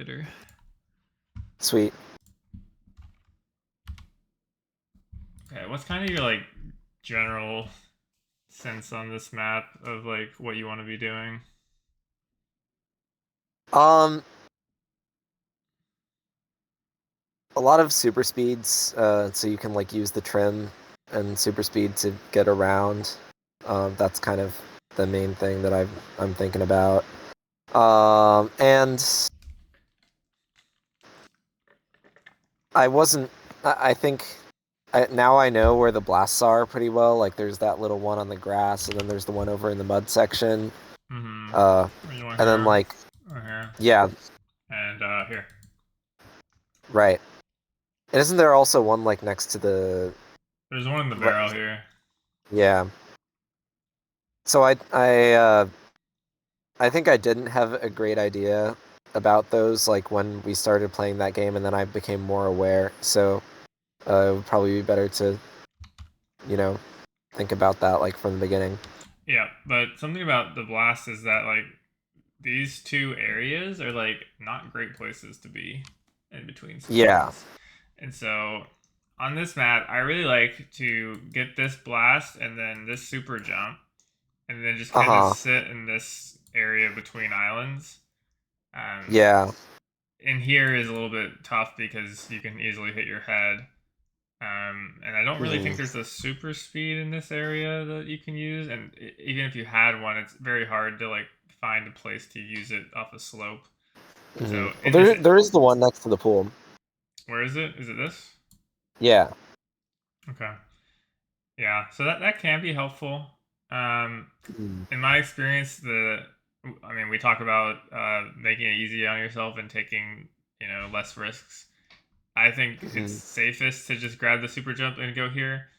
later. Sweet. Okay, what's kind of your like general sense on this map of like what you want to be doing? Um, a lot of super speeds, so you can like use the trim and super speed to get around. That's kind of the main thing that I'm thinking about. And I wasn't. I think now I know where the blasts are pretty well. Like there's that little one on the grass, and then there's the one over in the mud section. Mm-hmm. Uh, You want and then here like or here? yeah, And here. right. And isn't there also one like next to the There's one in the right? barrel here. Yeah. So I think I didn't have a great idea about those like when we started playing that game, and then I became more aware. So it would probably be better to you know think about that like from the beginning. Yeah, but something about the blast is that like these two areas are like not great places to be in between Yeah. spawns. And so on this map, I really like to get this blast and then this super jump and then just kind of Uh-huh. sit in this area between islands. Um, Yeah. in here is a little bit tough because you can easily hit your head. And I don't really think Mhm. there's a super speed in this area that you can use. And even if you had one, it's very hard to like find a place to use it off a slope. Mhm. So Well, in this, there is the one next to the pool. where is it? Is it this? Yeah. Okay. Yeah. So that can be helpful. Um, Mhm. in my experience, I mean, we talk about making it easy on yourself and taking less risks. I think it's Mhm. safest to just grab the super jump and go here.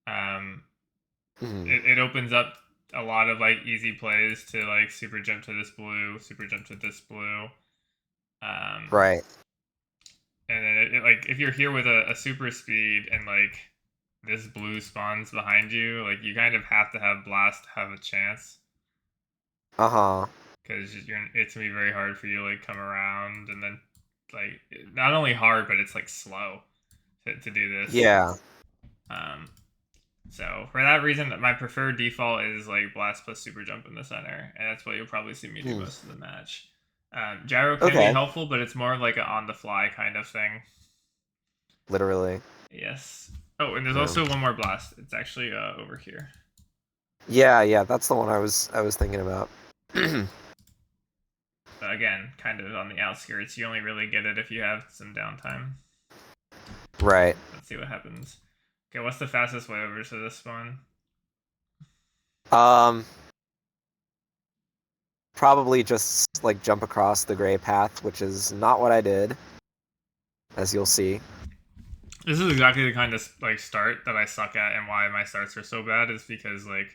Um, Mhm. it opens up a lot of like easy plays to like super jump to this blue, super jump to this blue. Um, Right. and then like if you're here with a super speed and like this blue spawns behind you, like you kind of have to have blast to have a chance Uh-huh. because it's gonna be very hard for you to like come around and then like not only hard but it's like slow to do this. Yeah. Um, so for that reason, my preferred default is like blast plus super jump in the center, and that's what you'll probably see me do Hmm. most of the match. Gyro can be Okay. helpful, but it's more of like an on the fly kind of thing. Literally. Yes. Oh, and there's Yeah. also one more blast. It's actually over here. Yeah, yeah, that's the one I was thinking about. But again, kind of on the outskirts. You only really get it if you have some downtime. Right. Let's see what happens. Okay, what's the fastest way over to this spawn? Um, Probably just like jump across the gray path, which is not what I did, as you'll see. This is exactly the kind of like start that I suck at, and why my starts are so bad is because like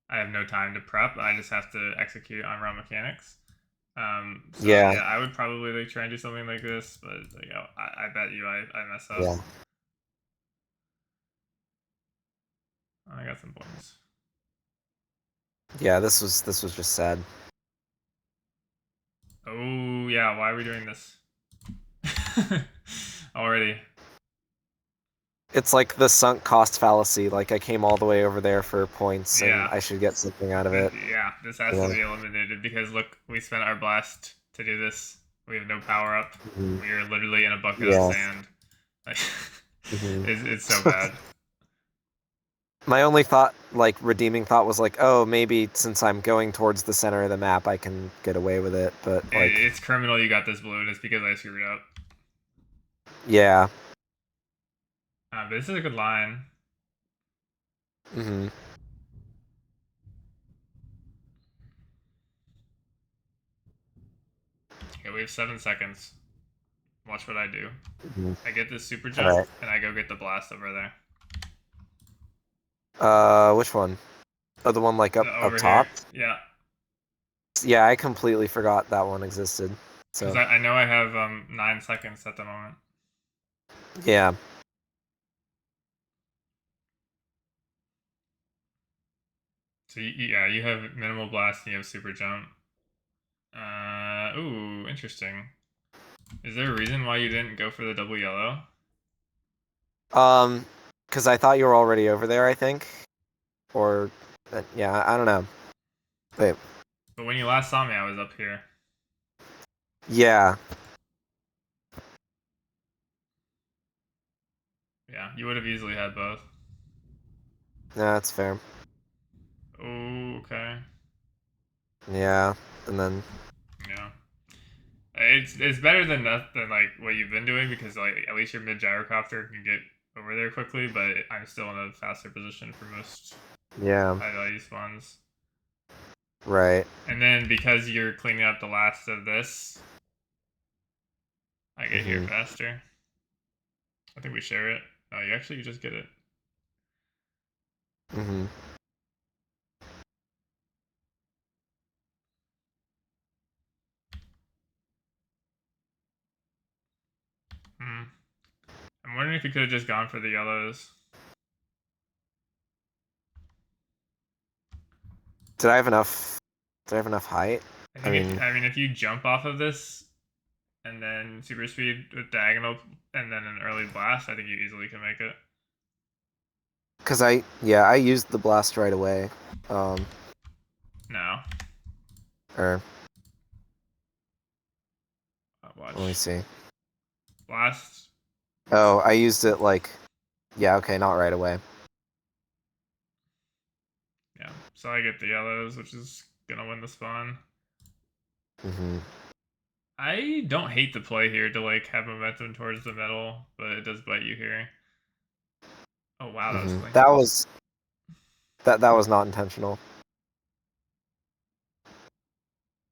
I have no time to prep. I just have to execute on raw mechanics. So Yeah, yeah, I would probably like try and do something like this, but like I bet you I mess up. yeah, I got some points. yeah. This was just sad. Oh yeah, why are we doing this? Already. It's like the sunk cost fallacy. Like I came all the way over there for points, and Yeah. I should get something out of it. Yeah, this has You to know? be eliminated because look, we spent our blast to do this. We have no power up. Mhm. We are literally in a bucket of Yeah. sand. Like, Mhm. it's so bad. My only thought, like redeeming thought, was like, oh, maybe since I'm going towards the center of the map, I can get away with it. But like, It's criminal you got this blue, and it's because I screwed up. yeah. But this is a good line. Hmm. Okay, we have 7 seconds. Watch what I do. Hmm. I get this super All jump, right. and I go get the blast over there. Which one? Oh, the one like up Over here. top. Yeah. Yeah, I completely forgot that one existed. Because So I know I have 9 seconds at the moment. yeah. So yeah, you have minimal blast and you have super jump. Ooh, interesting. Is there a reason why you didn't go for the double yellow? Because I thought you were already over there, I think. Or, yeah, I don't know. Wait, But when you last saw me, I was up here. yeah. Yeah, you would have easily had both. No, that's fair. Oh, okay. Yeah, and then, Yeah. It's better than that than like what you've been doing because like at least your mid gyrocopter can get over there quickly, but I'm still in a faster position for most yeah, high value spawns. right. And then because you're cleaning up the last of this, I get here Hmm. faster. I think we share it. Oh, you just get it. Hmm. Hmm. I'm wondering if you could have just gone for the yellows. Did I have enough? Did I have enough height? I mean, If you jump off of this and then super speed with diagonal and then an early blast, I think you easily can make it. because I used the blast right away. Um, No. or let me Watch. see. Blast. Oh, I used it like, yeah, okay, not right away. Yeah. So I get the yellows, which is gonna win the spawn. Hmm. I don't hate the play here to like have momentum towards the middle, but it does bite you here. Oh wow, that was Hmm. clean. That was not intentional.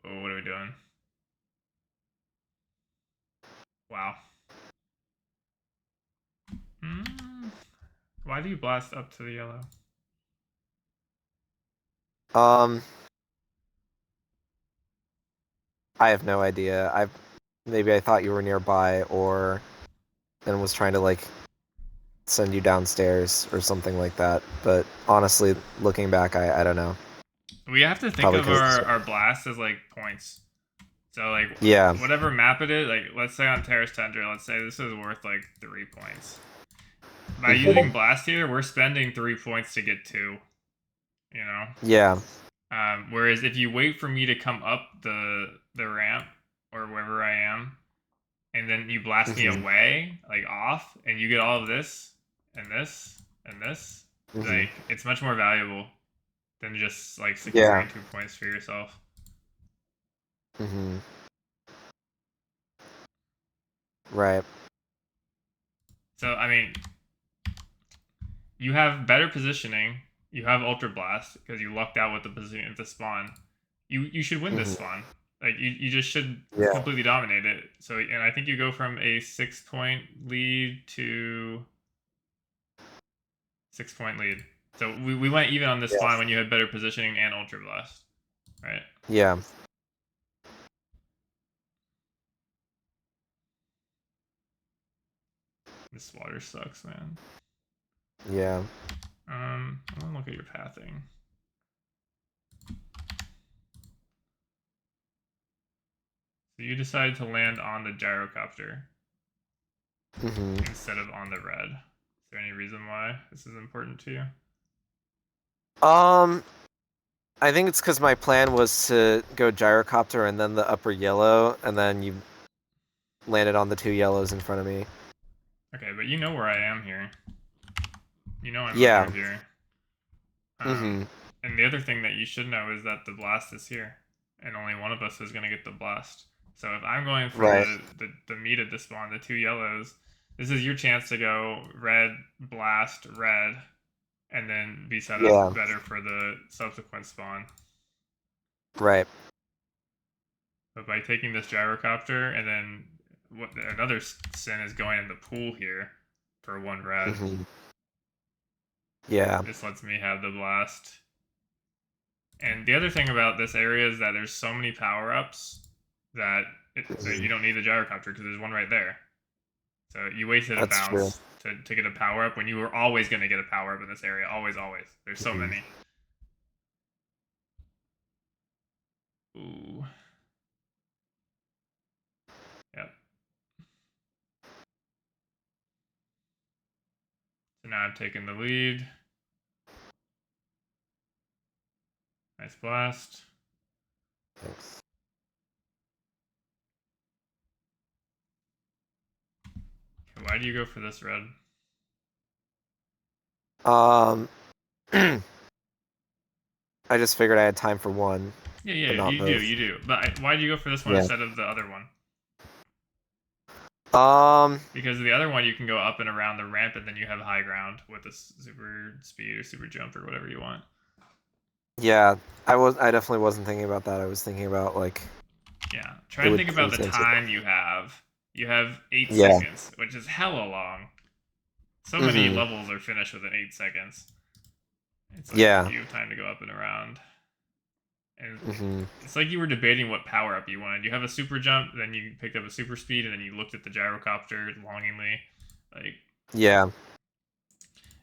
Oh, what are we doing? Wow. Mm. Why do you blast up to the yellow? Um, I have no idea. Maybe I thought you were nearby, or and was trying to like send you downstairs or something like that. But honestly, looking back, I don't know. We have to think Probably of because our blast as like points. So like yeah. whatever map it is, like let's say on Terrace Tundra, let's say this is worth like 3 points. By using Mhm. blast here, we're spending 3 points to get two. You know. Yeah. Whereas if you wait for me to come up the ramp or wherever I am, and then you blast me Hmm. away, like off, and you get all of this and this and this, Hmm. like it's much more valuable than just like Yeah. securing 2 points for yourself. Hmm. Right. So I mean, you have better positioning. You have Ultra Blast because you lucked out with the position of the spawn. You should win this Hmm. spawn. Like you just should Yeah. completely dominate it. So and I think you go from a 6 point lead to 6 point lead. So we went even on this Yeah. spawn when you had better positioning and Ultra Blast, right? Yeah. This water sucks, man. Yeah. I want to look at your pathing. So you decided to land on the gyrocopter Hmm. instead of on the red. Is there any reason why this is important to you? Um, I think it's because my plan was to go gyrocopter and then the upper yellow, and then you landed on the two yellows in front of me. Okay, but you know where I am here. You know I'm over Yeah. here. Hmm. And the other thing that you should know is that the blast is here, and only one of us is going to get the blast. So if I'm going for Right. the meat of the spawn, the two yellows, this is your chance to go red, blast, red, and then be set up Yeah. better for the subsequent spawn. Right. But by taking this gyrocopter and then another sin is going in the pool here for one red. Hmm. Yeah. This lets me have the blast. And the other thing about this area is that there's so many power ups that you Mhm. don't need the gyrocopter because there's one right there. So you wasted a That's true. bounce to get a power up when you were always going to get a power up in this area. Always, always. There's so Mhm. many. Ooh. Yep. now I've taken the lead. Nice blast. Thanks. Okay, why do you go for this red? I just figured I had time for one, Yeah, but not both. you do. But why do you go for this one Yeah. instead of the other one? Um, Because the other one you can go up and around the ramp, and then you have high ground with a super speed or super jump or whatever you want. yeah, I definitely wasn't thinking about that. I was thinking about like Yeah, try to think about the into. time you have. You have 8 Yeah. seconds, which is hella long. So many Mm-hmm. levels are finished within 8 seconds. It's like Yeah. you have time to go up and around. And Mm-hmm. it's like you were debating what power up you wanted. You have a super jump, then you picked up a super speed, and then you looked at the gyrocopter longingly. Like, Yeah.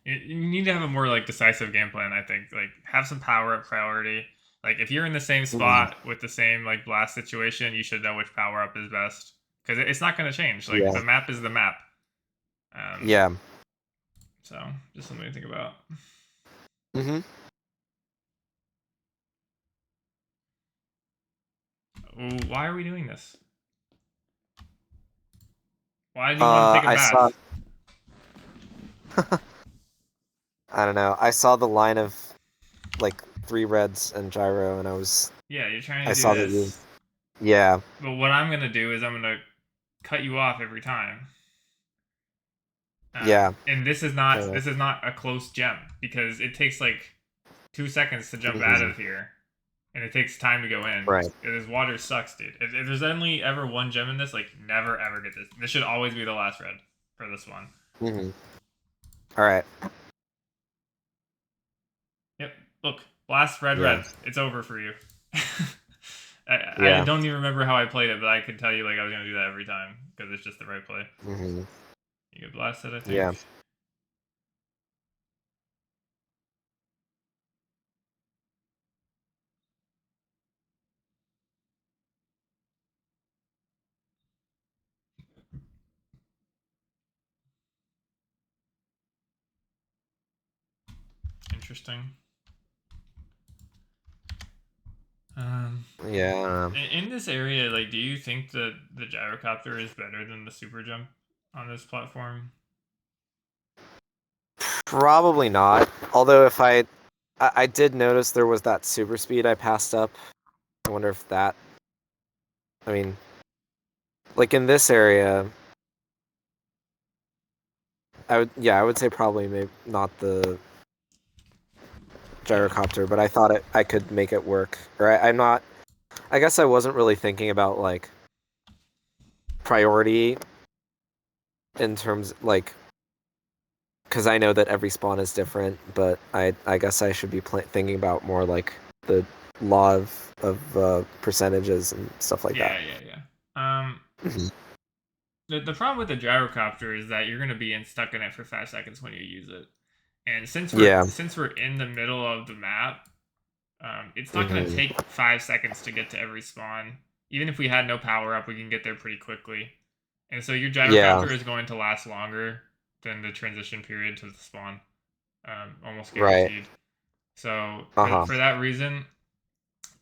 you need to have a more like decisive game plan. I think like have some power up priority. Like if you're in the same Mm-hmm. spot with the same like blast situation, you should know which power up is best because it's not going to change. Like Yeah. the map is the map. Yeah. So just something to think about. Mm-hmm. Ooh, why are we doing this? Why do you want to take a I saw. bath? I don't know. I saw the line of like 3 reds and gyro, and Yeah, you're trying I to do saw that you. this. Yeah. But what I'm going to do is I'm going to cut you off every time. Yeah. And this is Fair not a close gem because it takes like 2 seconds to jump out enough. of here, and it takes time to go in. Right. This water sucks, dude. If there's only ever one gem in this, like never ever get this. This should always be the last red for this one. Mm-hmm. All right. Yep. Look, last red Yeah. red. It's over for you. I Yeah. don't even remember how I played it, but I could tell you like I was gonna do that every time because it's just the right play. Mm-hmm. You get blasted, I think. Yeah. Interesting. Um, Yeah. in this area, like, do you think that the gyrocopter is better than the super jump on this platform? Probably not. Although if I did notice there was that super speed I passed up. I wonder if that. I mean, like in this area, I would say probably maybe not the Yeah, gyrocopter, but I thought I could make it work. Or I'm not. I guess I wasn't really thinking about like priority in terms like because I know that every spawn is different, but I guess I should be thinking about more like the law of percentages and stuff like that. yeah. The problem with the gyrocopter is that you're gonna be stuck in it for 5 seconds when you use it, and Yeah. since we're in the middle of the map, it's not gonna Hmm. take 5 seconds to get to every spawn. Even if we had no power up, we can get there pretty quickly. And so your Yeah. gyrocopter is going to last longer than the transition period to the spawn, almost Right. guaranteed. So Uh-huh. for that reason,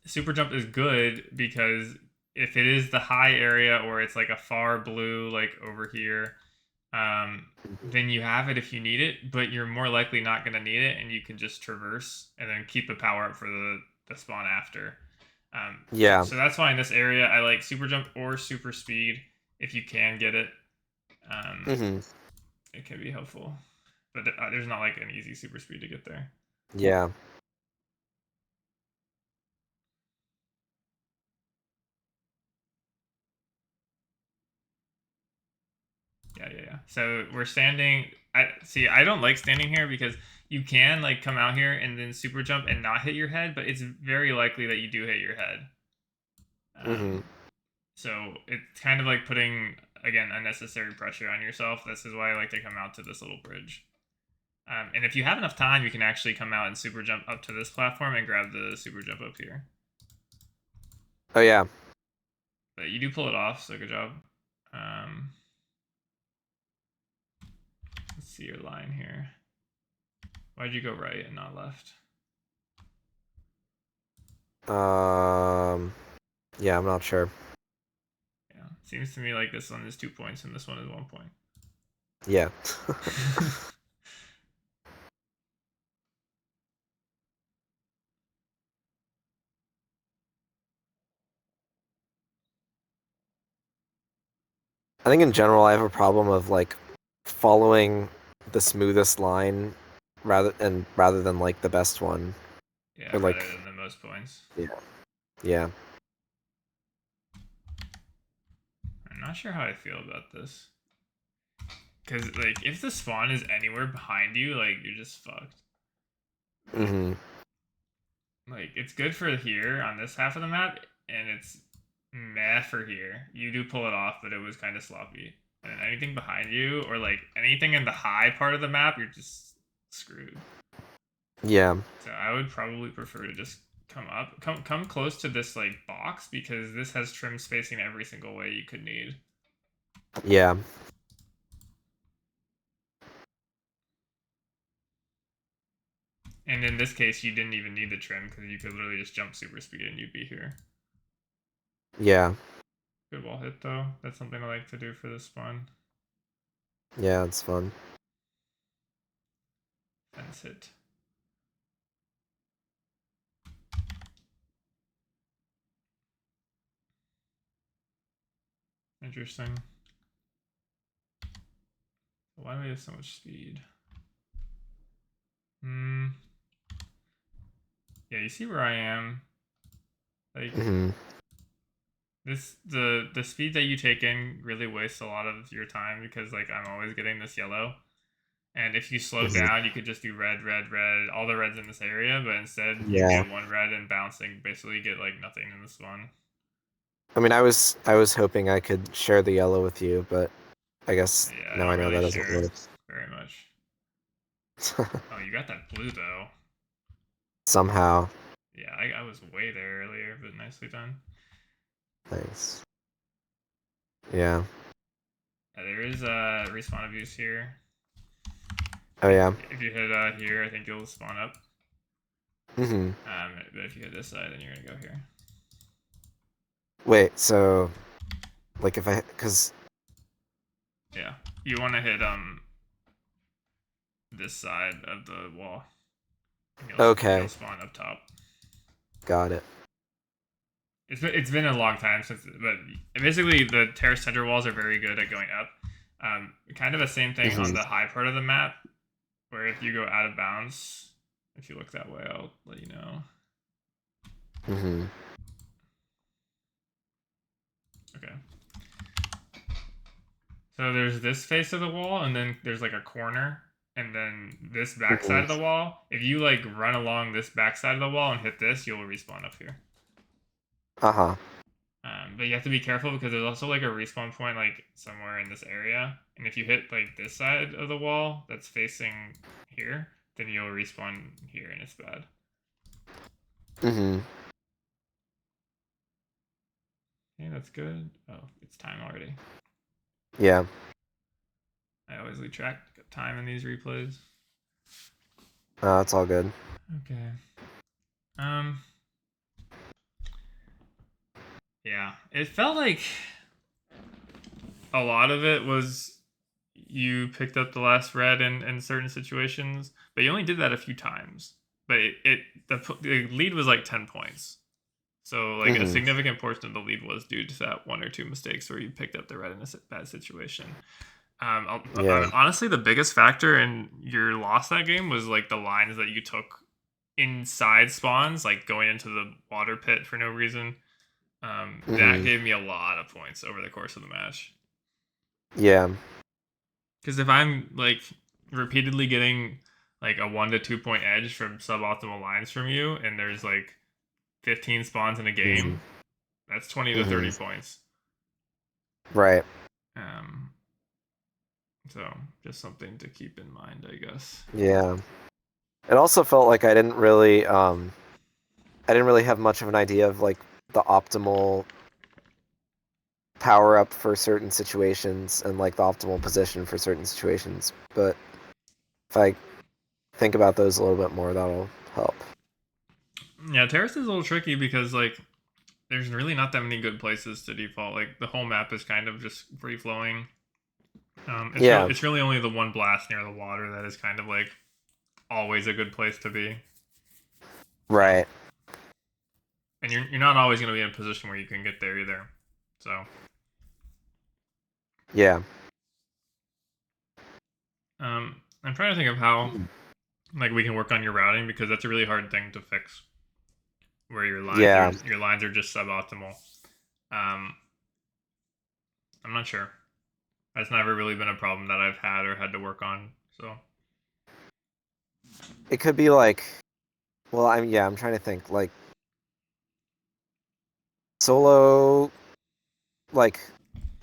super jump is good because if it is the high area or it's like a far blue like over here, then you have it if you need it, but you're more likely not going to need it, and you can just traverse and then keep the power up for the spawn after. Yeah. So that's why in this area I like super jump or super speed if you can get it. Um, Hmm. it can be helpful, but there's not like an easy super speed to get there. Yeah. Yeah. So we're standing. I see. I don't like standing here because you can like come out here and then super jump and not hit your head, but it's very likely that you do hit your head. Hmm. So it's kind of like putting again unnecessary pressure on yourself. This is why I like to come out to this little bridge. And if you have enough time, you can actually come out and super jump up to this platform and grab the super jump up here. Oh yeah. But you do pull it off, so good job. Let's see your line here. Why'd you go right and not left? Yeah, I'm not sure. Yeah, seems to me like this one is 2 points and this one is 1 point. Yeah. I think in general I have a problem of like following the smoothest line rather than like the best one. Yeah, Or rather like than the most points. yeah. Yeah. I'm not sure how I feel about this. Because, like, if the spawn is anywhere behind you, like, you're just fucked. Mm-hmm. Like, it's good for here on this half of the map, and it's meh for here. You do pull it off, but it was kind of sloppy. And anything behind you, or, like, anything in the high part of the map, you're just screwed. Yeah. So I would probably prefer to just come close to this, like, box, because this has trim spacing every single way you could need. Yeah. And in this case, you didn't even need the trim because you could literally just jump super speed and you'd be here. Yeah. Good wall hit though. That's something I like to do for this spawn. Yeah, it's fun. Fence hit. Interesting. Why do we have so much speed? Hmm. Yeah, you see where I am. Like Mm-hmm. the speed that you take in really wastes a lot of your time because like I'm always getting this yellow. And if you slow Mm-hmm. down, you could just do red, red, red, all the reds in this area, but instead you Yeah. get one red and bouncing, basically get like nothing in this one. I mean, I was hoping I could share the yellow with you, but I guess Yeah, I now I don't know really that doesn't share work. very much. Oh, you got that blue though. Somehow. Yeah, I was way there earlier, but nicely done. Thanks. Yeah. There is respawn abuse here. Oh yeah. If you hit here, I think you'll spawn up. Mm-hmm. But if you hit this side, then you're gonna go here. Wait, so like if I because Yeah, you want to hit this side of the wall. You'll okay, spawn up top. got it. It's been a long time since, but basically the Terrace Tundra walls are very good at going up. Kind of the same thing on Mm-hmm. the high part of the map, where if you go out of bounds, if you look that way, I'll let you know. Mm-hmm. Okay. So there's this face of the wall, and then there's like a corner, and then this back side of the Mm-hmm. wall. If you like run along this back side of the wall and hit this, you'll respawn up here. Uh-huh. But you have to be careful because there's also like a respawn point like somewhere in this area, and if you hit like this side of the wall that's facing here, then you'll respawn here, and it's bad. Mm-hmm. Okay, that's good. Oh, it's time already. Yeah. I always lose track of time in these replays. It's all good. Okay. Yeah, it felt like a lot of it was you picked up the last red in certain situations, but you only did that a few times. But the lead was like 10 points. So like a Mm-hmm. significant portion of the lead was due to that one or two mistakes where you picked up the red in a bad situation. Yeah. Honestly, the biggest factor in your loss that game was like the lines that you took inside spawns, like going into the water pit for no reason. That Mm-hmm. gave me a lot of points over the course of the match. Yeah. Because if I'm like repeatedly getting like a 1 to 2 point edge from suboptimal lines from you, and there's like 15 spawns in a Mm-hmm. game, that's 20 to Mm-hmm. 30 points. Right. Um, so just something to keep in mind, I guess. Yeah. It also felt like I didn't really have much of an idea of like the optimal power up for certain situations and like the optimal position for certain situations. But if think about those a little bit more, that'll help. Yeah, Terrace is a little tricky because like there's really not that many good places to default. Like the whole map is kind of just free flowing. Yeah, It's really only the one blast near the water that is kind of like always a good place to be. So, right. and you're not always going to be in a position where you can get there either. So, Yeah. I'm trying to think of how like we can work on your routing because that's a really hard thing to fix. Where Yeah. your lines are just suboptimal. Um, I'm not sure. That's never really been a problem that I've had or had to work on. So It could be like, well, I'm trying to think like solo, like,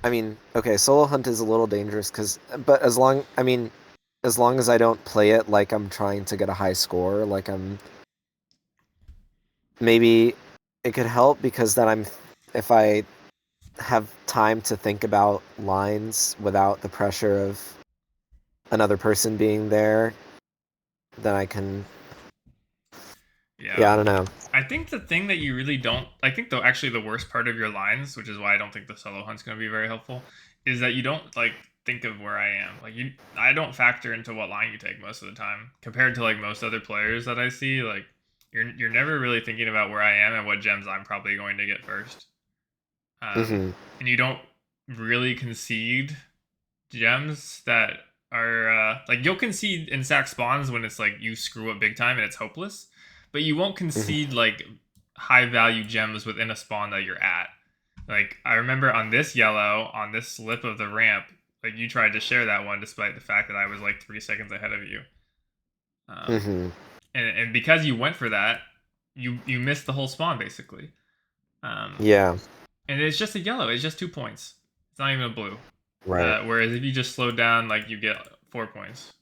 I mean, okay, solo hunt is a little dangerous but as long as I don't play it like I'm trying to get a high score, like maybe it could help because then if I have time to think about lines without the pressure of another person being there, then I can, yeah, yeah, I don't know. I think the thing that you really don't, I think though actually the worst part of your lines, which is why I don't think the solo hunt's going to be very helpful, is that you don't like think of where I am. Like I don't factor into what line you take most of the time compared to like most other players that I see. Like you're never really thinking about where I am and what gems I'm probably going to get first. Hmm. And you don't really concede gems that are like you'll concede in sack spawns when it's like you screw up big time and it's hopeless, but you won't Hmm. concede like high value gems within a spawn that you're at. Like I remember on this yellow, on this slip of the ramp, like you tried to share that one despite the fact that I was like 3 seconds ahead of you. Um, Hmm. and because you went for that, you missed the whole spawn basically. Um, Yeah, and it's just a yellow. It's just 2 points. It's not even a blue. right. Whereas if you just slow down, like you get 4 points.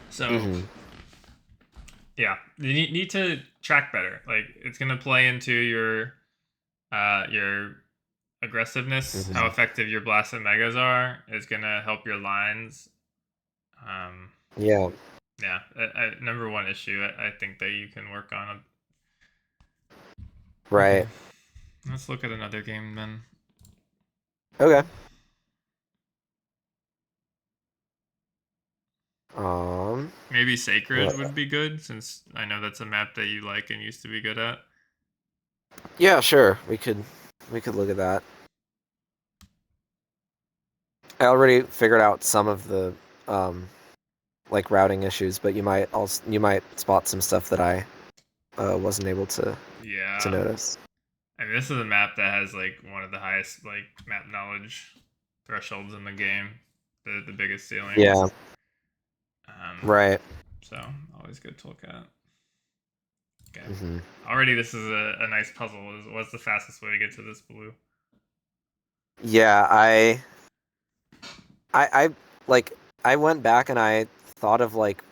So Hmm. yeah, you need to track better. Like it's gonna play into your aggressiveness, how Hmm. effective your blasts and megas are. It's gonna help your lines. Um, Yeah, yeah, number one issue I think that you can work on. Okay, right. let's look at another game then. Okay. Um, Maybe Sacred what- would be good since I know that's a map that you like and used to be good at. yeah, sure. We could look at that. I already figured out some of the um like routing issues, but you might spot some stuff that I wasn't able to Yeah, notice. I mean, this is a map that has like one of the highest like map knowledge thresholds in the game, the biggest ceilings. Yeah, Um, right. so always good to look at. Okay, Hmm. already this is a nice puzzle. What's the fastest way to get to this blue? Yeah, I like I went back and I thought of like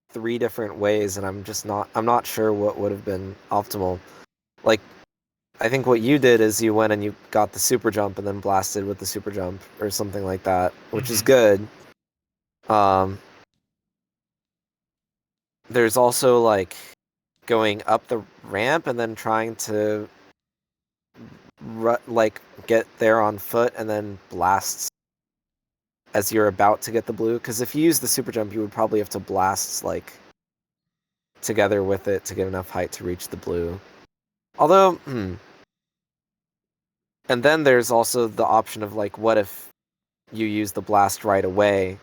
three different ways, and I'm not sure what would have been optimal. Like I think what you did is you went and you got the super jump and then blasted with the super jump or something like that, which is Mm-hmm. good. Um, there's also like going up the ramp and then trying to like get there on foot and then blast as you're about to get the blue. Because if you use the super jump, you would probably have to blast like together with it to get enough height to reach the blue. Although, and then there's also the option of like, what if you use the blast right away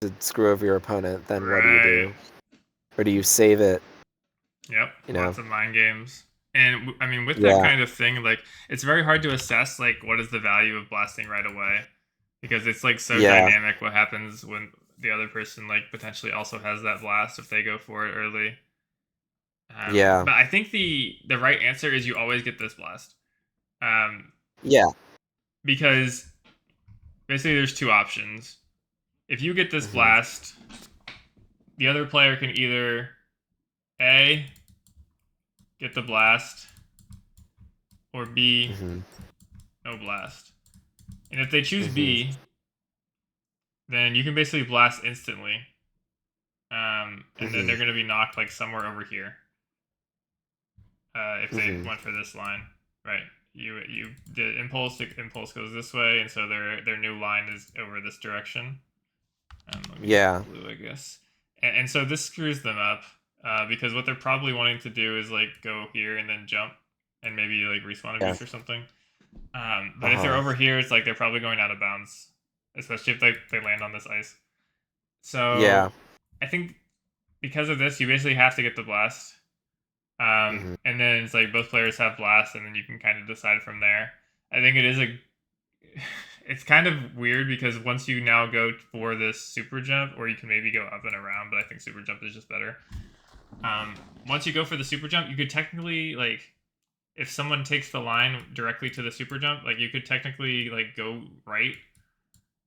to screw over your opponent? Then what do you Right. do? Or do you save it? Yep. You know? Lots of mind games. And I mean, with that Yeah, kind of thing, like it's very hard to assess like what is the value of blasting right away because it's like so yeah, dynamic what happens when the other person like potentially also has that blast if they go for it early. yeah, But I think the right answer is you always get this blast. Um, yeah. because basically there's two options. If you get this Hmm. blast, the other player can either A, get the blast, or B, Hmm. no blast. And if they choose Hmm. B, then you can basically blast instantly. And then they're going to be knocked like somewhere over here if they Mm-hmm. went for this line, right? The impulse goes this way, and so their new line is over this direction. Let me get Yeah. the blue, I guess. And so this screws them up because what they're probably wanting to do is like go here and then jump and maybe like respawn a Yeah. beast or something. But if they're Uh-huh. over here, it's like they're probably going out of bounds, especially if they land on this ice. So Yeah. I think because of this, you basically have to get the blast. Mm-hmm. And then it's like both players have blast, and then you can kind of decide from there. I think it is a. It's kind of weird because once you now go for this super jump, or you can maybe go up and around, but I think super jump is just better. Once you go for the super jump, you could technically like if someone takes the line directly to the super jump, like you could technically like go right,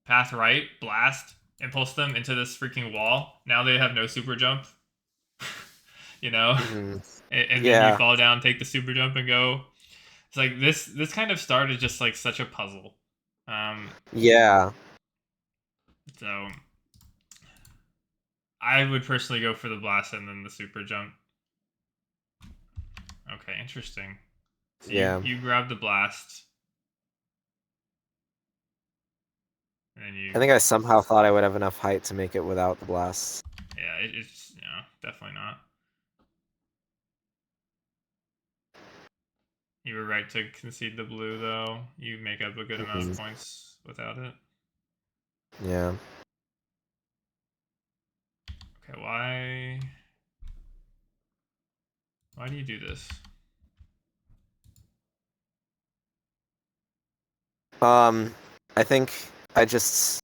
path right, blast, impulse them into this freaking wall. Now they have no super jump, you know, Mm-hmm. and then you Yeah. fall down, take the super jump, and go. It's like this kind of started just like such a puzzle. Um, Yeah. so I would personally go for the blast and then the super jump. Okay, interesting. So Yeah. you grab the blast, and then I think I somehow thought I would have enough height to make it without the blast. yeah, it's definitely not. You were right to concede the blue though. You make up a good amount Mm-hmm. of points without it. Yeah. Okay, why do you do this? I think I just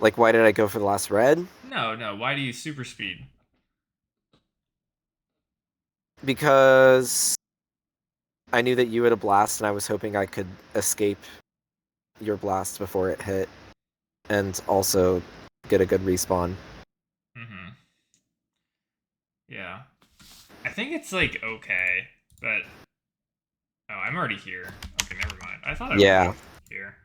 like why did I go for the last red? No, why do you super speed? Because I knew that you had a blast and I was hoping I could escape your blast before it hit and also get a good respawn. Mm-hmm. Yeah. I think it's like okay, but oh, I'm already here. Okay, never mind. I thought I Yeah, wasn't here.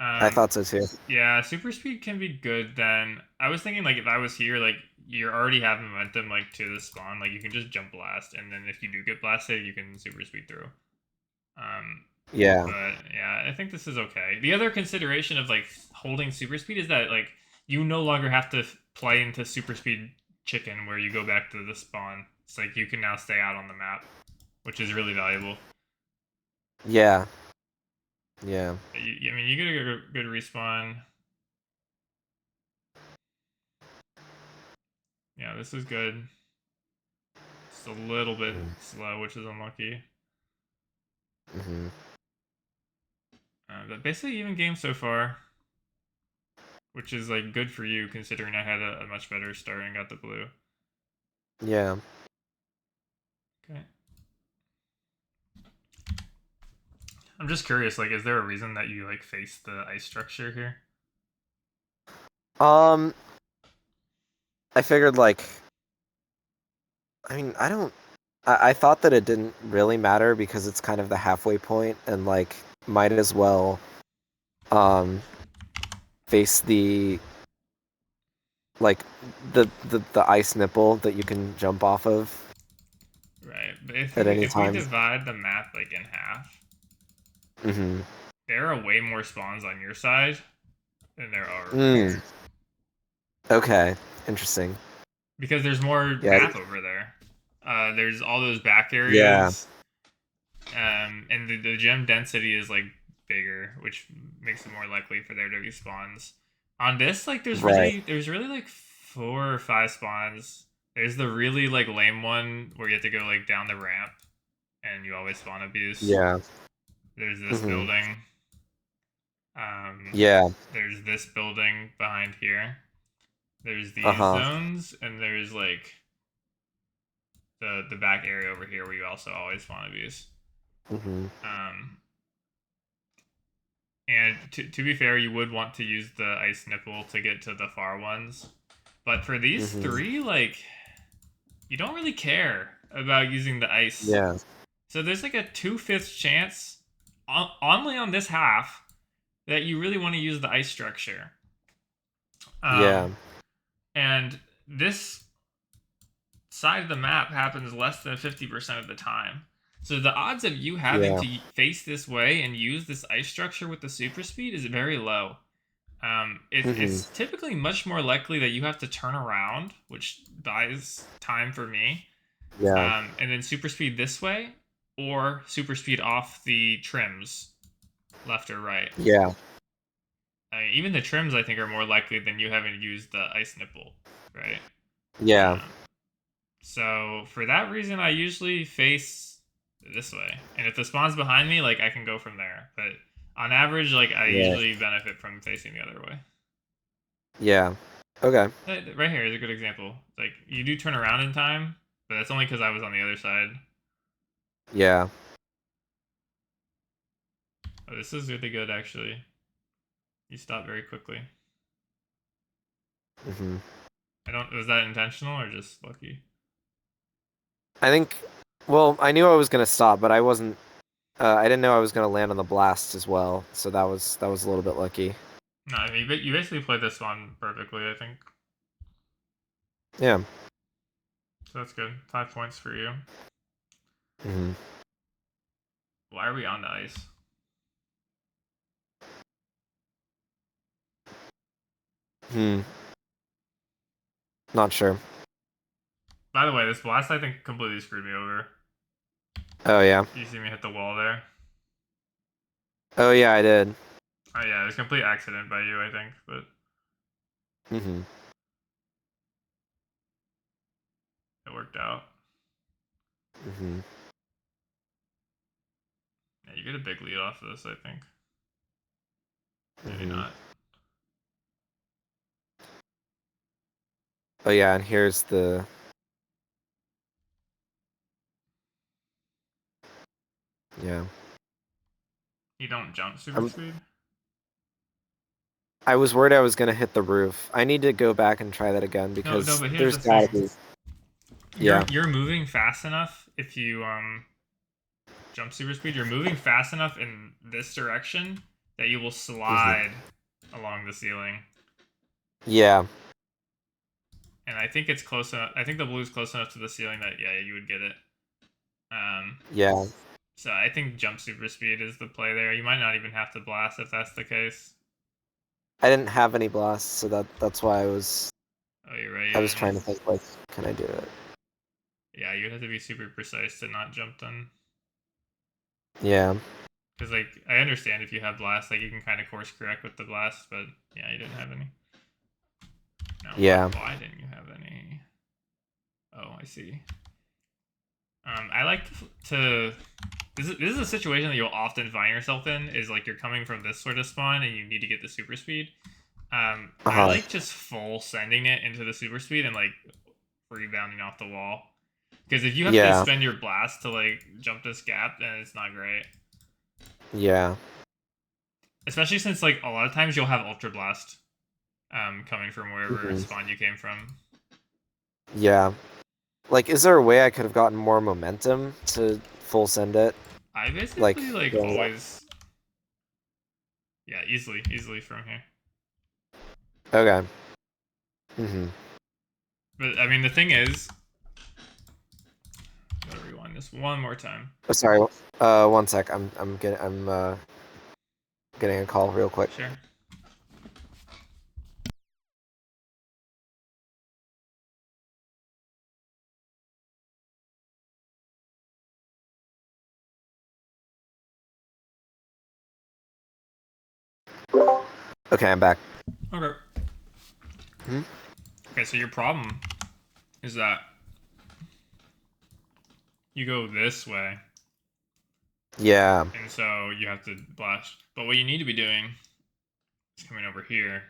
I thought so too. Yeah, super speed can be good then. I was thinking like if I was here, like you already have momentum like to the spawn, like you can just jump blast, and then if you do get blasted, you can super speed through. Um, Yeah. but yeah, I think this is okay. The other consideration of like holding super speed is that like you no longer have to play into super speed chicken where you go back to the spawn. It's like you can now stay out on the map, which is really valuable. Yeah. Yeah. I mean, you get a good respawn. Yeah, this is good. It's a little bit slow, which is unlucky. Mm-hmm. But basically, even game so far, which is like good for you considering I had a much better start and got the blue. Yeah. Okay. I'm just curious, like, is there a reason that you like face the ice structure here? Um, I figured like I mean, I don't I thought that it didn't really matter because it's kind of the halfway point and like might as well um face the like the ice nipple that you can jump off of Right. But if at you any if we time. divide the map like in half, Mm-hmm. there are way more spawns on your side than there are over Mm. here Okay. Interesting. because there's more Yeah. map over there. There's all those back Yeah. areas. And the gem density is like bigger, which makes it more likely for there to be spawns. On this, like Right. there's really like 4 or 5 spawns. There's the really like lame one where you have to go like down the ramp and you always spawn abuse. Yeah. There's this Mm-hmm. building. Yeah. There's this building behind here. There's these Uh-huh. zones, and there's like the back area over here where you also always spawn abuse. Mm-hmm. Um, And to be fair, you would want to use the ice nipple to get to the far ones. But for these Mm-hmm. three, like, you don't really care about using the ice. Yeah. So there's like a 2/5 chance, only on this half, that you really want to use the ice structure. Yeah. And this side of the map happens less than 50% of the time. So the odds of you having Yeah. to face this way and use this ice structure with the super speed is very low. It's typically much more likely that you have to turn around, which buys time for me, Yeah. and then super speed this way, or super speed off the trims, left or right. Yeah. I mean, even the trims, I think, are more likely than you having to use the ice nipple, right? Yeah. Um, so for that reason, I usually face this way, and if the spawn's behind me, like I can go from there. But on average, like I Yeah. usually benefit from facing the other way. Yeah. Okay. Right here is a good example. Like you do turn around in time, but that's only because I was on the other side. Yeah. Oh, this is really good actually. You stop very quickly. hmm I don't. Was that intentional or just lucky? I think. Well, I knew I was gonna stop, but I wasn't. I didn't know I was gonna land on the blast as well, so that was a little bit lucky. No, I mean you basically played this one perfectly. I think Yeah. so. That's good. 5 points for you. hmm Why are we on the ice? Hmm. Not sure. By the way, this blast I think completely screwed me over. Oh yeah. You see me hit the wall there. Oh yeah, I did. Oh yeah, it was a complete accident by you, I think, but hmm it worked out. hmm Yeah, you get a big lead off of this, I think. Maybe hmm not. Oh yeah, and here's the. Yeah. You don't jump super I'm, speed. I was worried I was gonna hit the roof. I need to go back and try that again No, because but here's there's the gotta thing. be. You're Yeah. you're moving fast enough if you jump super speed. You're moving fast enough in this direction that you will hmm slide along the ceiling. Yeah. And I think it's close enough. I think the blue is close enough to the ceiling that yeah, you would get it. Um, Yeah. so I think jump super speed is the play there. You might not even have to blast if that's the case. I didn't have any blasts, so that's why Oh, you're right. I You was didn't. trying to think like, can I do it? Yeah, you'd have to be super precise to not jump then. Yeah. Because like I understand if you have blast, like you can kind of course correct with the blast, but yeah, you didn't have any. No, Yeah. why didn't you have any? Oh, I see. I like to. This is a situation that you'll often find yourself in. Is like you're coming from this sort of spawn and you need to get the super speed. I Uh-huh. like just full sending it into the super speed and like rebounding off the wall. Because if you have to Yeah. spend your blast to like jump this gap, then it's not great. Yeah. Especially since like a lot of times you'll have ultra blast coming from wherever hmm spawn you came from. Yeah. Like, is there a way I could have gotten more momentum to full send it? I Like, basically like going up? always, yeah, easily from here. Okay. hmm But I mean, the thing is, gotta rewind this one more time. Oh, sorry. One sec. I'm getting a call real quick. Sure. Okay, I'm back. Okay. Hmm? Okay, so your problem is that you go this way, Yeah. and so you have to blast. But what you need to be doing is coming over here,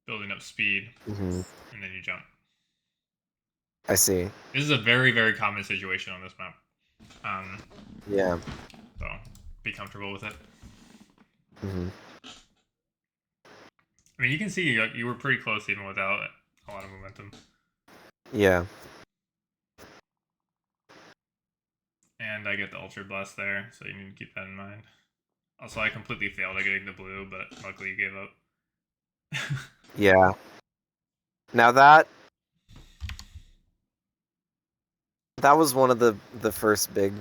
building up speed, hmm and then you jump. I see. This is a very common situation on this map. Yeah. So be comfortable with it. hmm I mean, you can see you were pretty close even without a lot of momentum. Yeah. And I get the Ultra Blast there, so you need to keep that in mind. Also, I completely failed at getting the blue, but luckily you gave up. Yeah. Now that that was one of the first big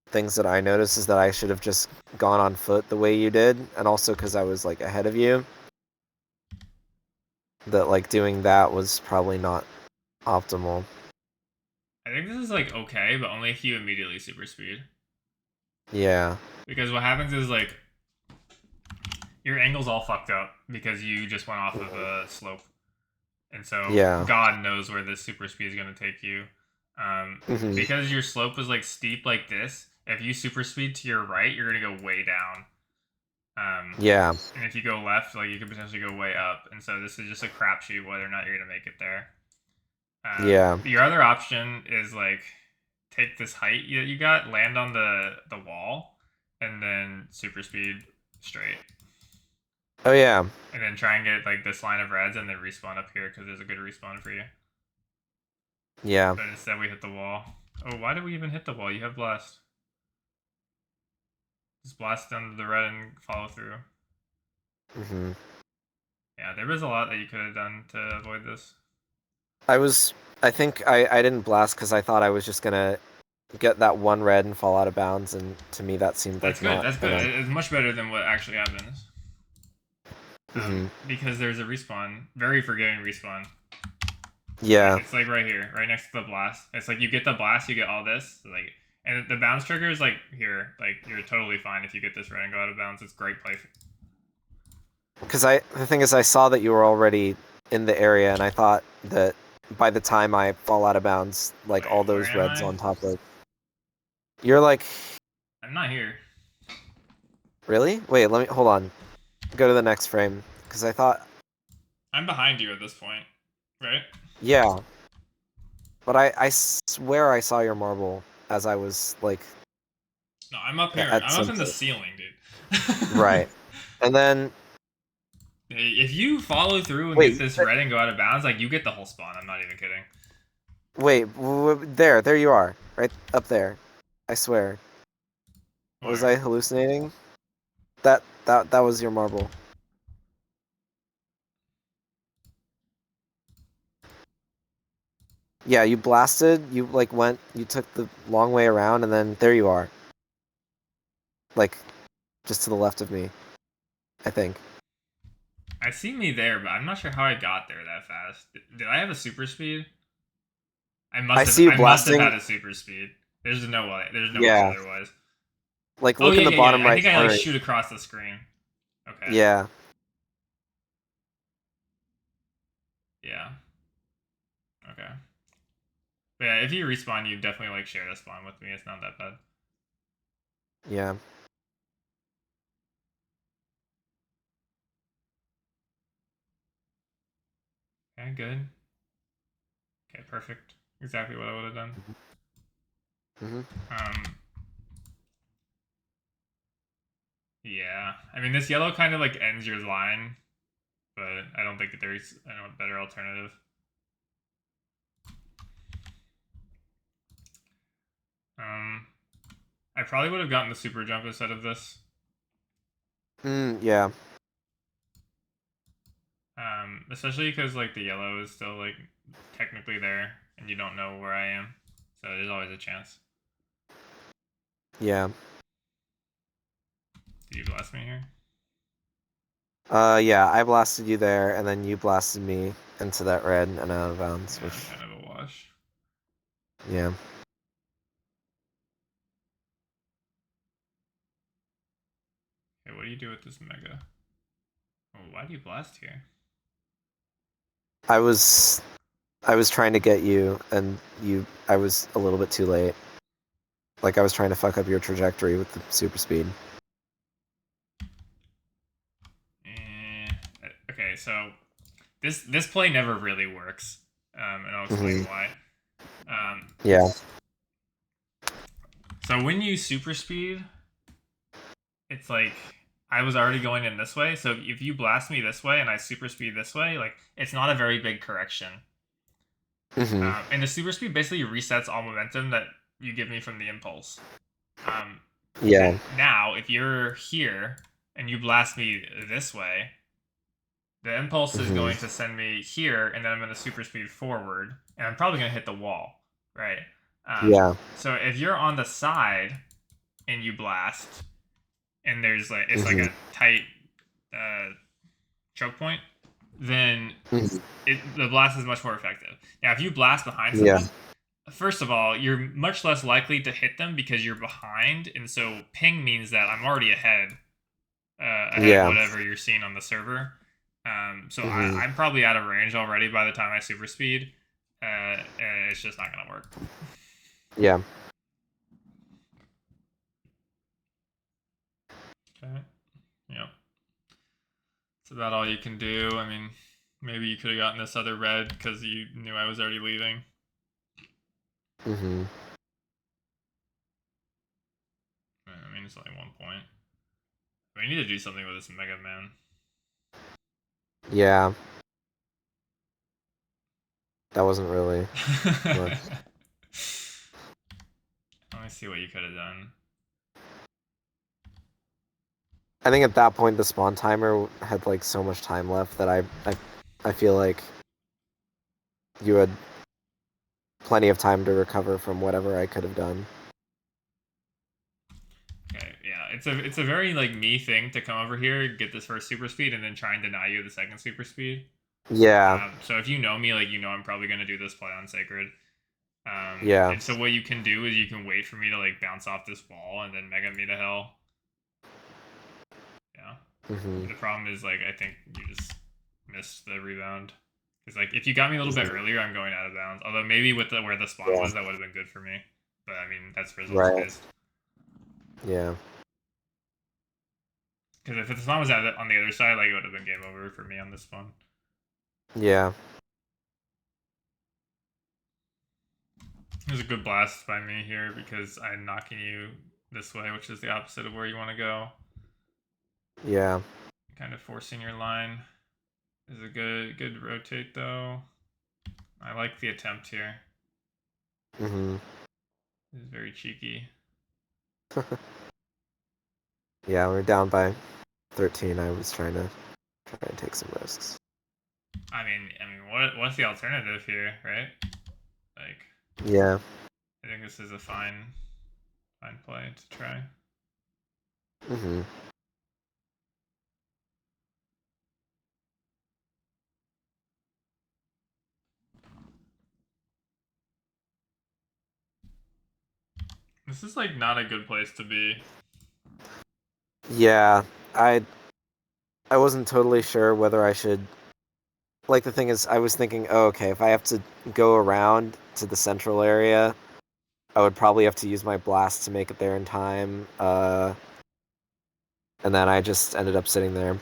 things that I noticed, is that I should have just gone on foot the way you did, and also because I was like ahead of you, that like doing that was probably not optimal. I think this is like okay, but only if you immediately super speed. Yeah. Because what happens is like your angle's all fucked up because you just went off of a slope, and so Yeah. God knows where this super speed is gonna take you. Hmm. Because your slope is like steep like this. If you super speed to your right, you're gonna go way down. Yeah. And if you go left, like you could potentially go way up. And so this is just a crapshoot whether or not you're gonna make it there. Yeah. Your other option is like take this height that you got, land on the wall, and then super speed straight, Oh yeah. and then try and get like this line of reds, and then respawn up here because there's a good respawn for you. Yeah. But instead we hit the wall. Oh, why did we even hit the wall? You have blast. Just blast down the red and follow through. Hmm. Yeah, there was a lot that you could have done to avoid this. I think I didn't blast because I thought I was just gonna get that one red and fall out of bounds, and to me that seemed That's like good. not That's good. enough. It's much better than what actually happens. Hmm. Because there's a respawn, very forgiving respawn. Yeah. It's like right here, right next to the blast. It's like you get the blast, you get all this, like, and the bounce trigger is like here, like you're totally fine if you get this red and go out of bounds. It's great play. Because the thing is, I saw that you were already in the area, and I thought that by the time I fall out of bounds, like all Wait, where those am reds I? on top of you're like, I'm not here. really? Wait, let me hold on. Go to the next frame because I thought, I'm behind you at this point, right? yeah, but I swear I saw your marble as I was like No, I'm up here. at I'm up some in the point. ceiling, dude. Right, and then If you follow through and get wait, this red and go out of bounds, like you get the whole spawn. I'm not even kidding. wait, there you are, right up there. I swear. Was Where? I hallucinating? That was your marble. Yeah, you blasted, you like went, you took the long way around, and then there you are. Like, just to the left of me, I think. I see me there, but I'm not sure how I got there that fast. Did I have a super speed? I I must have. see you I must have blasting. had a super speed. There's no way. There's no way Yeah, otherwise. like Oh look yeah, in the yeah, yeah. bottom I right think I like corner. shoot across the screen. Okay. Yeah, Yeah. Okay. But yeah, if you respawn, you definitely like share the spawn with me. It's not that bad. yeah. Okay, good. Okay, perfect. Exactly what I would have done. Hmm. Um. Yeah. I mean, this yellow kind of like ends your line, but I don't think that there's a better alternative. Um. I probably would have gotten the super jump instead of this. Yeah. Especially because like the yellow is still like technically there, and you don't know where I am, so there's always a chance. Yeah. Did you blast me here? Yeah, I blasted you there, and then you blasted me into that red and out of bounds, Yeah, which, kind of a wash. yeah. Hey, what do you do with this mega? Oh, why do you blast here? I was, I was trying to get you, and I was a little bit too late. Like, I was trying to fuck up your trajectory with the super speed. Eh, okay, so this play never really works, and I'll explain why. Yeah. So when you super speed, it's like I was already going in this way. So if you blast me this way and I super speed this way, like it's not a very big correction. Hmm. And the super speed basically resets all momentum that you give me from the impulse. Yeah. Now, if you're here and you blast me this way, the impulse is Hmm. going to send me here, and then I'm going to super speed forward, and I'm probably going to hit the wall, right? Yeah. So if you're on the side and you blast, and there's like it's like Hmm. a tight uh, choke point, then Hmm. the blast is much more effective. Now, if you blast behind Yeah. someone, first of all, you're much less likely to hit them because you're behind, and so ping means that I'm already ahead of Yeah. whatever you're seeing on the server. So Hmm. I'm probably out of range already by the time I super speed. And it's just not gonna work. Yeah. Okay. Yep. That's about all you can do. I mean, maybe you could have gotten this other red because you knew I was already leaving. Hmm. I mean, it's only 1 point. We need to do something with this Mega Man. Yeah. That wasn't really much. Let me see what you could have done. I think at that point the spawn timer had like so much time left that I feel like you had plenty of time to recover from whatever I could have done. Okay, yeah, it's a very like me thing to come over here, get this first super speed, and then try and deny you the second super speed. Yeah. So if you know me, like you know I'm probably gonna do this play on Sacred. Yeah. And so what you can do is you can wait for me to like bounce off this wall and then mega me to hell. Yeah. Hmm. The problem is like I think you just missed the rebound. Because like if you got me a little bit earlier, I'm going out of bounds. Although maybe with where the spawn Yeah. was, that would have been good for me. But I mean that's results Right. based. Yeah. Because if the spawn was on the other side, like it would have been game over for me on this one. Yeah. It was a good blast by me here because I'm knocking you this way, which is the opposite of where you want to go. Yeah. Kind of forcing your line is a good rotate though. I like the attempt here. Hmm. It's very cheeky. Yeah, we're down by 13. I was trying to take some risks. I mean, what's the alternative here, right? Like, Yeah. I think this is a fine play to try. Hmm. This is like not a good place to be. Yeah. I wasn't totally sure whether I should. Like the thing is, I was thinking, oh, okay, if I have to go around to the central area, I would probably have to use my blast to make it there in time. And then I just ended up sitting there.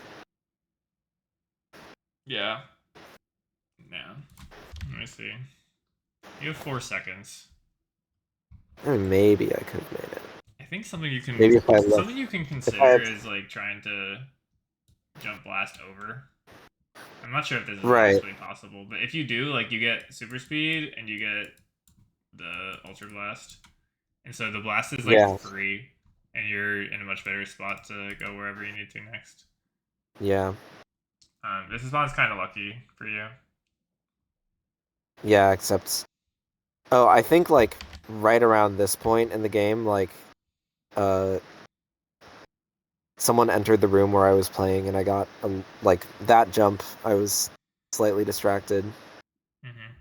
Yeah. Yeah. Let me see. You have 4 seconds. I mean, maybe I could have made it. I think something you can Maybe if I left, something you can if I consider had, is like trying to jump blast over. I'm not sure if this is right, actually possible, but if you do, like you get super speed and you get the ultra blast, and so the blast is like yeah, free, and you're in a much better spot to go wherever you need to next. yeah, This spot is kind of lucky for you. yeah. Except, oh, I think like right around this point in the game, like, uh, someone entered the room where I was playing, and I got like that jump. I was slightly distracted. Mm-hmm.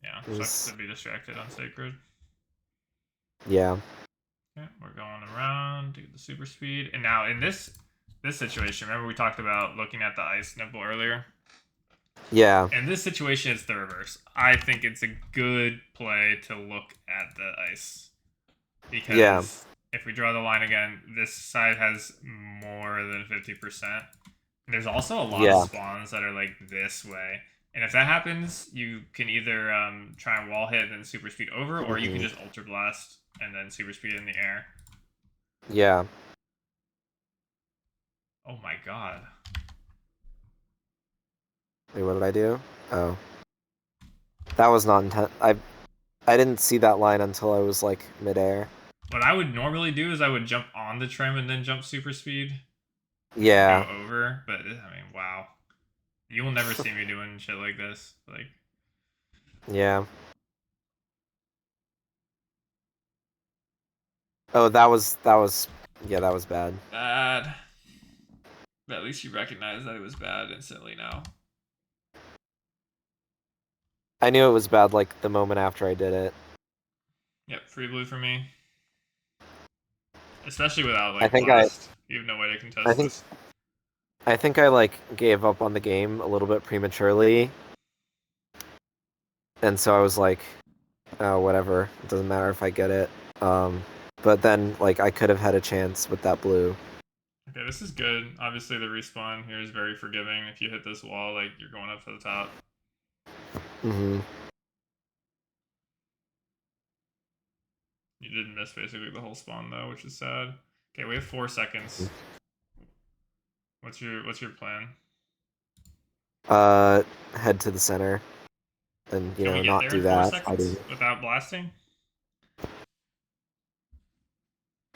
Yeah, It sucks to was, be distracted on sacred. yeah, Okay, we're going around to get the super speed, and now in this situation, remember we talked about looking at the ice nipple earlier. yeah, In this situation, it's the reverse. I think it's a good play to look at the ice yeah, because if we draw the line again, this side has more than 50%. There's also a lot of yeah. spawns that are like this way. And if that happens, you can either try and wall hit and then super speed over, or you can Hmm. just ultra blast and then super speed in the air. Yeah. Oh my god. Wait, what did I do? Oh, that was not intent. I didn't see that line until I was like midair. What I would normally do is I would jump on the trim and then jump super speed and go Yeah, over. But I mean, wow. You will never see me doing shit like this. Like, yeah. Oh, yeah, that was bad. Bad. But at least you recognize that it was bad instantly now. I knew it was bad like the moment after I did it. Yep, free blue for me. Especially without I like think I blast. You have no way to I contest think this. I think I like gave up on the game a little bit prematurely, and so I was like, oh, whatever. It doesn't matter if I get it. But then like I could have had a chance with that blue. Okay, this is good. Obviously, the respawn here is very forgiving. If you hit this wall, like you're going up to the top. Hmm. You did miss basically the whole spawn though, which is sad. Okay, we have 4 seconds. What's your plan? Uh, Head to the center, and Can we get not there in do four that. seconds without blasting?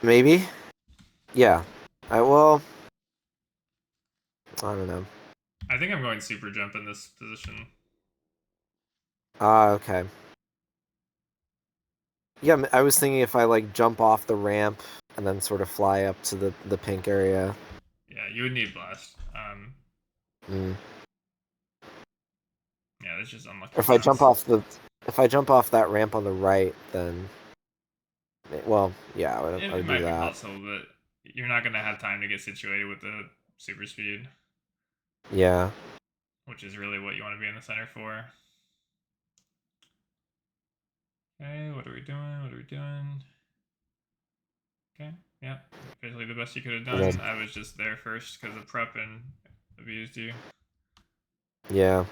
Maybe. Yeah. Well, I don't know. I think I'm going super jump in this position. Ah, okay. Yeah, I was thinking if I like jump off the ramp and then sort of fly up to the pink area. Yeah, you would need blast. Mm. Yeah, that's just unlucky If I jump shots. off that ramp on the right, then well, yeah, I It would do might be that. possible, but you're not gonna have time to get situated with the super speed, Yeah. which is really what you want to be in the center for. Okay, what are we doing? What are we doing? Okay, yeah, basically the best you could have done. Then, I was just there first because of prep and abused you. yeah.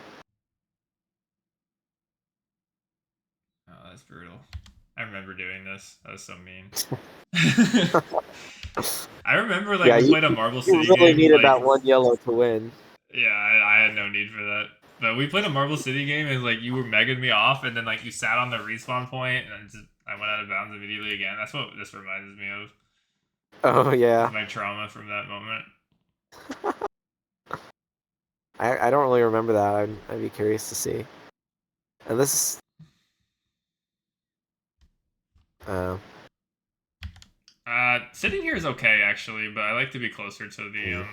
Oh, that's brutal. I remember doing this. That was so mean. I remember like Yeah, we you, played a Marble you City really game. needed Like that one yellow to win. yeah, I had no need for that. But we played a Marble City game and like you were megging me off, and then like you sat on the respawn point, and I went out of bounds immediately again. That's what this reminds me of. Oh Is yeah. my trauma from that moment. I don't really remember that. I'd be curious to see. And this is uh Sitting here is okay actually, but I like to be closer to the mm,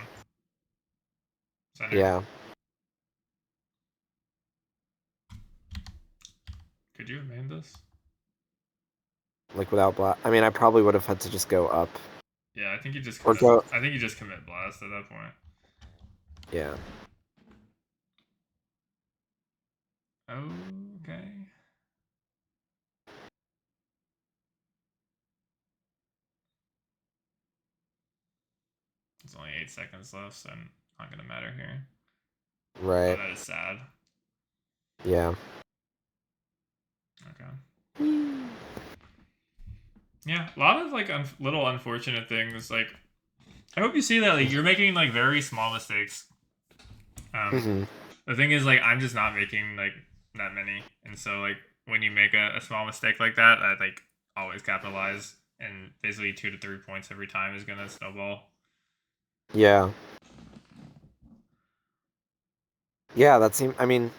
center. yeah. Could you have made this? Like without blast. I mean, I probably would have had to just go up Yeah, I think you just or commit. go. I think you just commit blast at that point. Yeah. Okay. It's only 8 seconds left, so I'm not gonna matter here. Oh, Right. that is sad. Yeah. Okay. Yeah, a lot of like little unfortunate things. Like, I hope you see that like you're making like very small mistakes. Um, Hmm. the thing is like I'm just not making like that many, and so like when you make a small mistake like that, I like always capitalize, and basically 2 to 3 points every time is gonna snowball. Yeah. Yeah. That seems. I mean,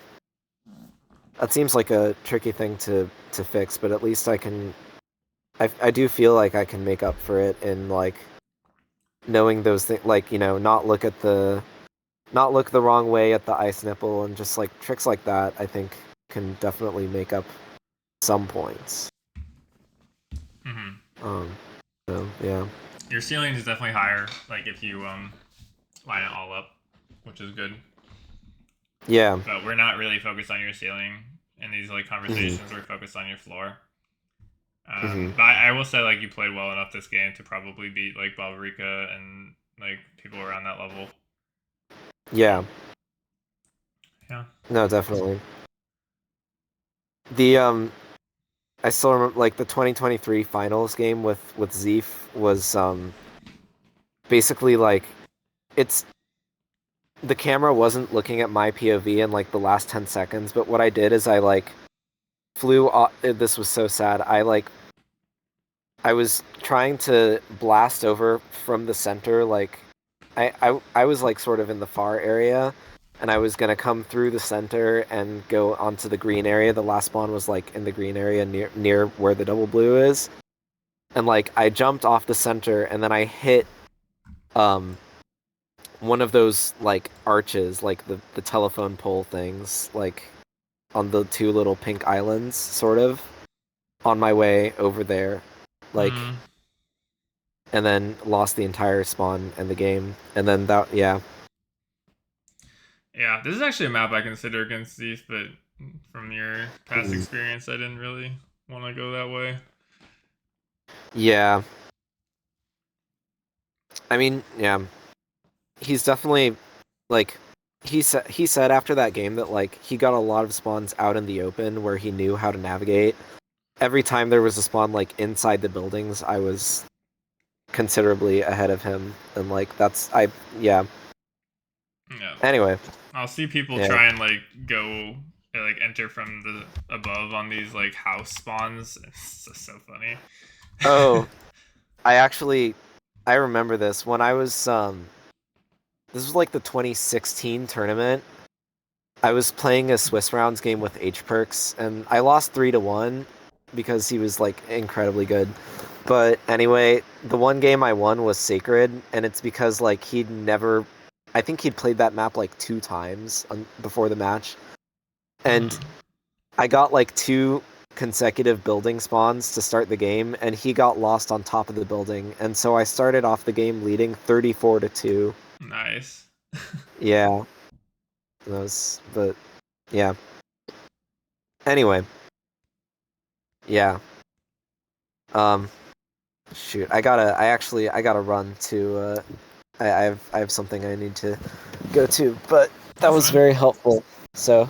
that seems like a tricky thing to fix, but at least I can. I do feel like I can make up for it in like knowing those things. Like not look the wrong way at the ice nipple, and just like tricks like that. I think can definitely make up some points. Mm-hmm. Um. So yeah. Your ceiling is definitely higher. Like if you line it all up, which is good. Yeah. But we're not really focused on your ceiling in these like Hmm. conversations. We're focused on your floor. Hmm. But I will say like you played well enough this game to probably beat like Barbarica and like people around that level. Yeah. Yeah. No, definitely. The I still remember like the 2023 finals game with Zeef was basically like it's the camera wasn't looking at my POV in like the last 10 seconds, but what I did is I like flew off, this was so sad. I was trying to blast over from the center like I was like sort of in the far area, and I was gonna come through the center and go onto the green area. The last spawn was like in the green area near where the double blue is. and like I jumped off the center, and then I hit um one of those like arches, like the telephone pole things, like on the two little pink islands, sort of, on my way over there, like, Mm. and then lost the entire spawn in the game, and then that, yeah, Yeah, this is actually a map I consider against these, but from your past mm, experience, I didn't really want to go that way. yeah. I mean, yeah, he's definitely like he said after that game that like he got a lot of spawns out in the open where he knew how to navigate. Every time there was a spawn like inside the buildings, I was considerably ahead of him, and like that's I yeah. Yeah, Anyway, I'll see people yeah. try and like go like enter from the above on these like house spawns. It's just so funny. Oh, I actually I remember this when I was this was like the 2016 tournament. I was playing a Swiss rounds game with H Perks, and I lost 3-1 because he was like incredibly good. But anyway, the one game I won was Sacred, and it's because like he'd never, I think he'd played that map like 2 times before the match, and Hmm. I got like two consecutive building spawns to start the game, and he got lost on top of the building, and so I started off the game leading 34-2. Nice. Yeah, that was, but yeah. Anyway, yeah. Um, shoot, I gotta run to I have something I need to go to, but that That's was fine. very helpful. So